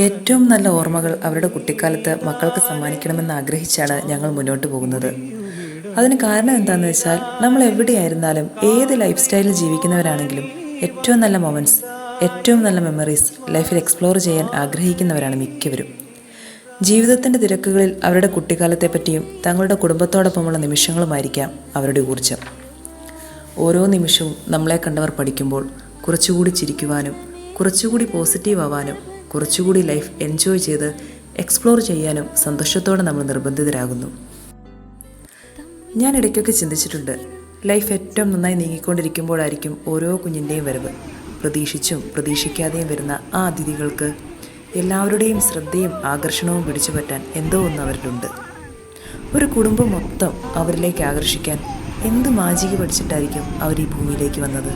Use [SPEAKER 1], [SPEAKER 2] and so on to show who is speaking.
[SPEAKER 1] ഏറ്റവും നല്ല ഓർമ്മകൾ അവരുടെ കുട്ടിക്കാലത്ത് മക്കൾക്ക് സമ്മാനിക്കണമെന്ന് ആഗ്രഹിച്ചാണ് ഞങ്ങൾ മുന്നോട്ട് പോകുന്നത്. അതിന് കാരണം എന്താണെന്ന് വെച്ചാൽ, നമ്മൾ എവിടെയായിരുന്നാലും ഏത് ലൈഫ് സ്റ്റൈലിൽ ജീവിക്കുന്നവരാണെങ്കിലും ഏറ്റവും നല്ല മൊമെൻറ്റ്സ്, ഏറ്റവും നല്ല മെമ്മറീസ് ലൈഫിൽ എക്സ്പ്ലോർ ചെയ്യാൻ ആഗ്രഹിക്കുന്നവരാണ് മിക്കവരും. ജീവിതത്തിൻ്റെ തിരക്കുകളിൽ അവരുടെ കുട്ടിക്കാലത്തെപ്പറ്റിയും തങ്ങളുടെ കുടുംബത്തോടൊപ്പമുള്ള നിമിഷങ്ങളുമായിരിക്കാം അവരുടെ ഊർജ്ജം. ഓരോ നിമിഷവും നമ്മളെ കണ്ടവർ പഠിക്കുമ്പോൾ കുറച്ചുകൂടി ചിരിക്കുവാനും, കുറച്ചുകൂടി പോസിറ്റീവ് ആവാനും, കുറച്ചുകൂടി ലൈഫ് എൻജോയ് ചെയ്ത് എക്സ്പ്ലോർ ചെയ്യാനും സന്തോഷത്തോടെ നമ്മൾ നിർബന്ധിതരാകുന്നു. ഞാൻ ഇടയ്ക്കൊക്കെ ചിന്തിച്ചിട്ടുണ്ട്, ലൈഫ് ഏറ്റവും നന്നായി നീങ്ങിക്കൊണ്ടിരിക്കുമ്പോഴായിരിക്കും ഓരോ കുഞ്ഞിൻ്റെയും വരവ്. പ്രതീക്ഷിച്ചും പ്രതീക്ഷിക്കാതെയും വരുന്ന ആ അതിഥികൾക്ക് എല്ലാവരുടെയും ശ്രദ്ധയും ആകർഷണവും പിടിച്ചു പറ്റാൻ എന്തോ ഒന്ന് അവരിലുണ്ട്. ഒരു കുടുംബം മൊത്തം അവരിലേക്ക് ആകർഷിക്കാൻ എന്ത് മാജിക് പഠിച്ചിട്ടായിരിക്കും അവർ ഈ ഭൂമിയിലേക്ക് വന്നത്.